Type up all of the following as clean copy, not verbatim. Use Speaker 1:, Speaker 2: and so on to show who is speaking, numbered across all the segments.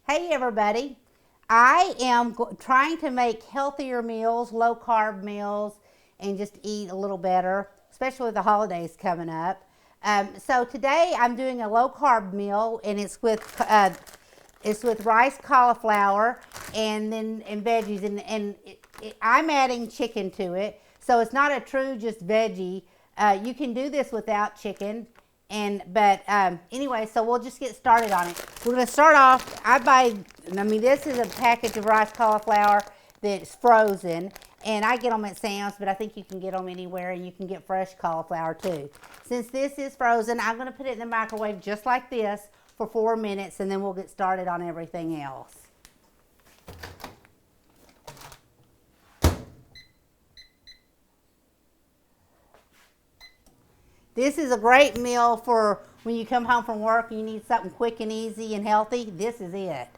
Speaker 1: Hey everybody, I am trying to make healthier meals, low carb meals, and just eat a little better, especially with the holidays coming up. So today I'm doing a low carb meal, and it's with rice, cauliflower, and veggies, and I'm adding chicken to it. So it's not a true just veggie. You can do this without chicken. Anyway, so we'll just get started on it. We're going to start off. This is a package of rice cauliflower that's frozen, and I get them at Sam's, but I think you can get them anywhere, and you can get fresh cauliflower too. Since this is frozen, I'm going to put it in the microwave just like this for 4 minutes, and then we'll get started on everything else. This is a great meal for when you come home from work and you need something quick and easy and healthy. This is it.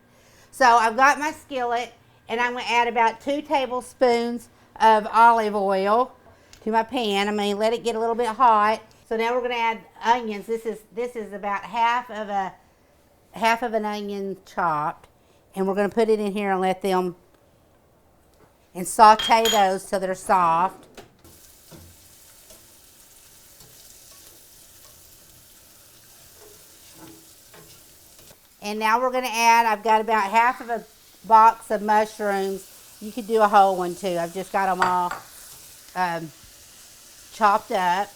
Speaker 1: So I've got my skillet, and I'm going to add about 2 tablespoons of olive oil to my pan. I'm going to let it get a little bit hot. So now we're going to add onions. This is about half of an onion chopped, and we're going to put it in here and let them and saute those till they're soft. And now we're going to add, I've got about half of a box of mushrooms. You could do a whole one too. I've just got them all chopped up.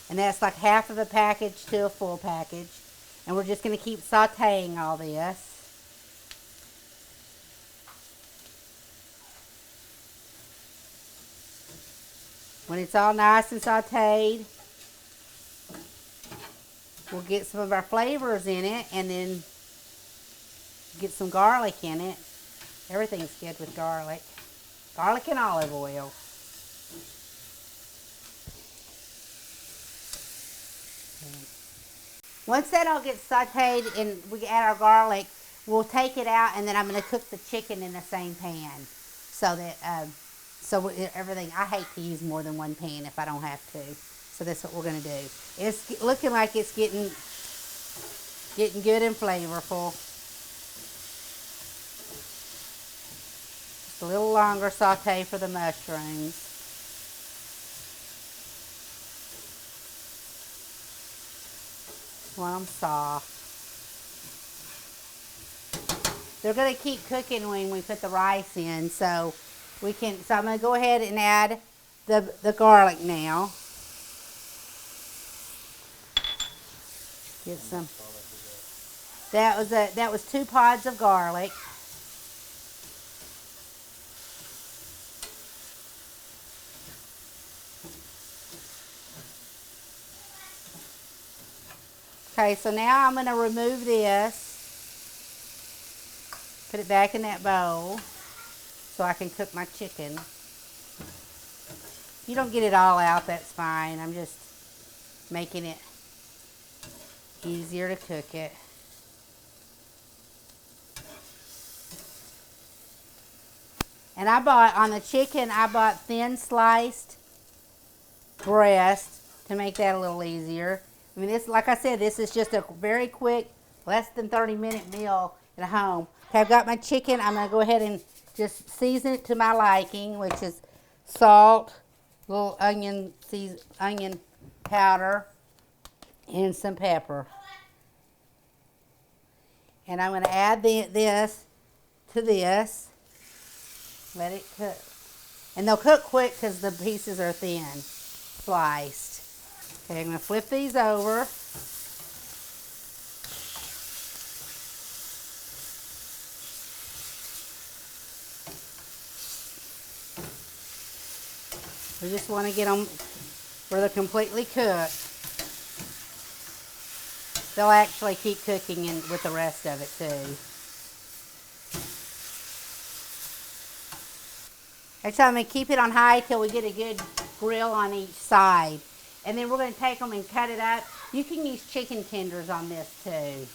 Speaker 1: And that's like half of a package to a full package. And we're just going to keep sauteing all this. When it's all nice and sauteed, we'll get some of our flavors in it, and then get some garlic in it. Everything's good with garlic. Garlic and olive oil. Once that all gets sauteed and we add our garlic, we'll take it out, and then I'm going to cook the chicken in the same pan. So that, everything, I hate to use more than one pan if I don't have to. So that's what we're going to do. It's looking like it's getting good and flavorful. A little longer saute for the mushrooms. Want them soft. They're going to keep cooking when we put the rice in, so I'm going to go ahead and add the garlic now. Get some. That was 2 pods of garlic. Okay, so now I'm going to remove this, put it back in that bowl so I can cook my chicken. If you don't get it all out, that's fine. I'm just making it easier to cook it. And on the chicken, I bought thin sliced breast to make that a little easier. I mean, like I said, this is just a very quick, less than 30-minute meal at home. Okay, I've got my chicken. I'm going to go ahead and just season it to my liking, which is salt, little onion powder, and some pepper. And I'm going to add this to this. Let it cook. And they'll cook quick because the pieces are thin, sliced. Okay, I'm going to flip these over. We just want to get them where they're completely cooked. They'll actually keep cooking with the rest of it too. Actually, I'm going to keep it on high till we get a good grill on each side. And then we're going to take them and cut it up. You can use chicken tenders on this too.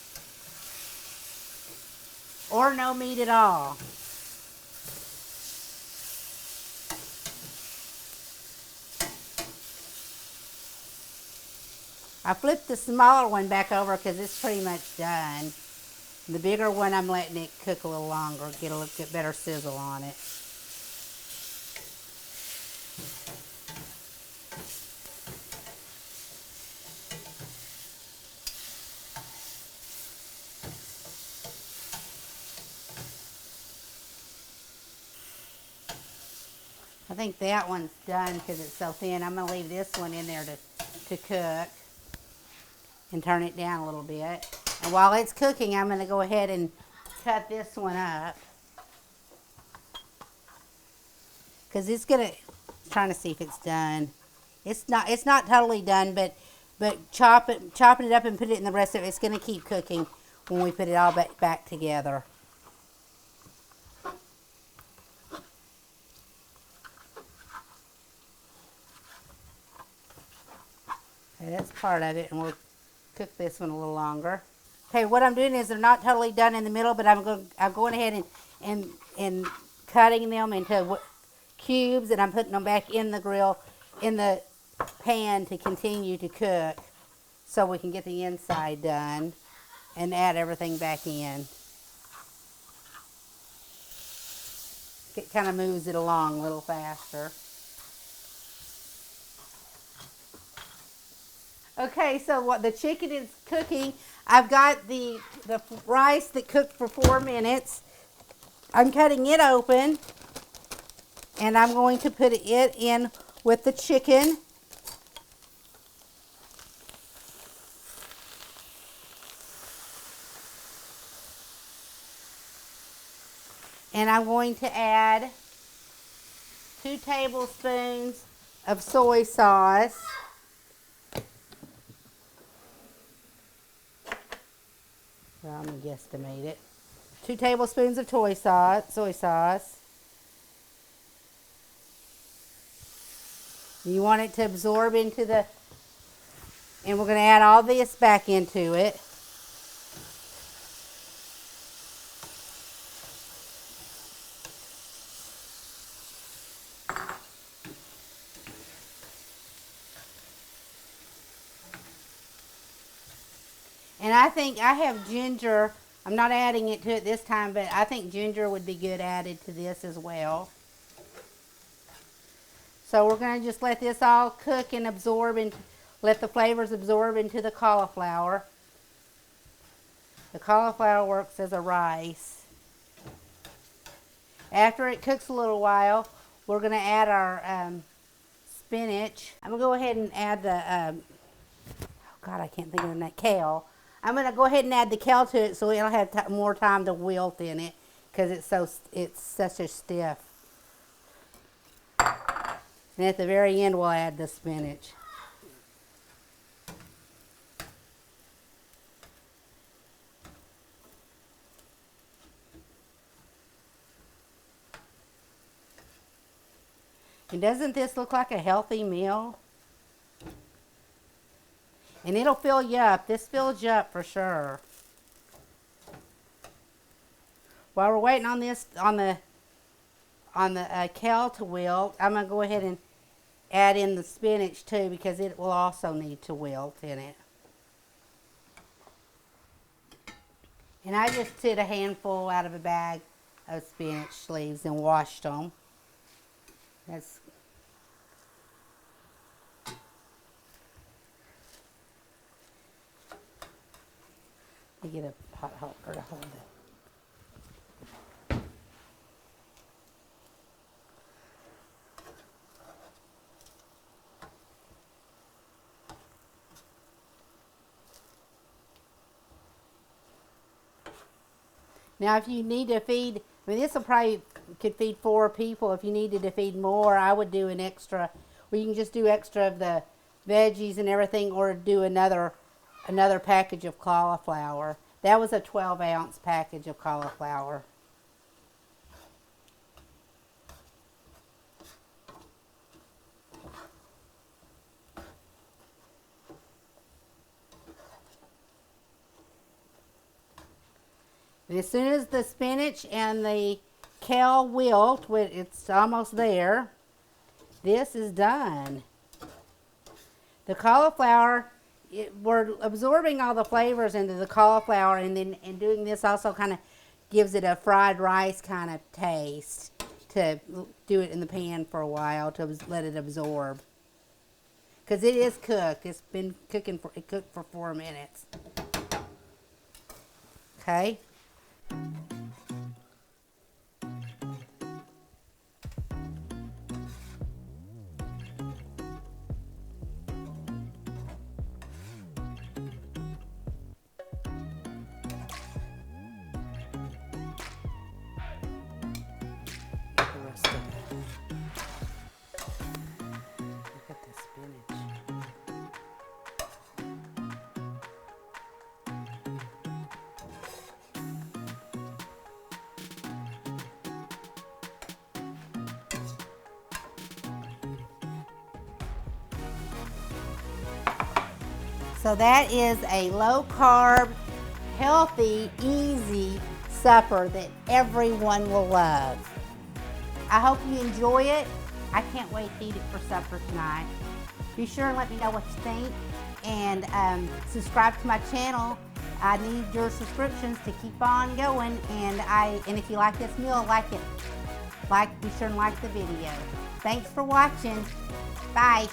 Speaker 1: Or no meat at all. I flipped the smaller one back over because it's pretty much done. The bigger one, I'm letting it cook a little longer, get a little bit better sizzle on it. I think that one's done because it's so thin. I'm going to leave this one in there to cook and turn it down a little bit. And while it's cooking, I'm going to go ahead and cut this one up. Because it's going to, trying to see if it's done. It's not totally done, but chopping it up and put it in the rest of it, it's going to keep cooking when we put it all back together. Okay, that's part of it, and we'll cook this one a little longer. Okay, what I'm doing is they're not totally done in the middle, but I'm going ahead and cutting them into cubes, and I'm putting them back in the grill, in the pan to continue to cook, so we can get the inside done and add everything back in. It kind of moves it along a little faster. Okay, so what the chicken is cooking, I've got the rice that cooked for 4 minutes. I'm cutting it open, and I'm going to put it in with the chicken. And I'm going to add 2 tablespoons of soy sauce. I'm going to guesstimate it. 2 tablespoons of soy sauce. You want it to absorb into and we're going to add all this back into it. And I think I have ginger. I'm not adding it to it this time, but I think ginger would be good added to this as well. So we're going to just let this all cook and absorb and let the flavors absorb into the cauliflower. The cauliflower works as a rice. After it cooks a little while, we're going to add our spinach. I'm going to go ahead and add the, oh God, I can't think of the name, kale. I'm going to go ahead and add the kale to it so it'll have more time to wilt in it because it's such a stiff. And at the very end, we'll add the spinach. And doesn't this look like a healthy meal? And it'll fill you up. This fills you up for sure. While we're waiting on this, on the kale to wilt, I'm going to go ahead and add in the spinach too because it will also need to wilt in it. And I just took a handful out of a bag of spinach leaves and washed them. That's get a pot holder to hold it. Now, if you need to feed, I mean, this will probably could feed 4 people. If you needed to feed more, I would do an extra. Well, you can just do extra of the veggies and everything, or do another package of cauliflower. That was a 12-ounce package of cauliflower. And as soon as the spinach and the kale wilt, it's almost there, this is done. The cauliflower we're absorbing all the flavors into the cauliflower, and doing this also kind of gives it a fried rice kind of taste to do it in the pan for a while to let it absorb. Because it is cooked. It's been cooking for, it cooked for 4 minutes. Okay. Get the rest of it. Look at the spinach. So that is a low carb, healthy, easy supper that everyone will love. I hope you enjoy it. I can't wait to eat it for supper tonight. Be sure and let me know what you think, and subscribe to my channel. I need your subscriptions to keep on going, and if you like this meal, like it. Be sure and like the video. Thanks for watching. Bye.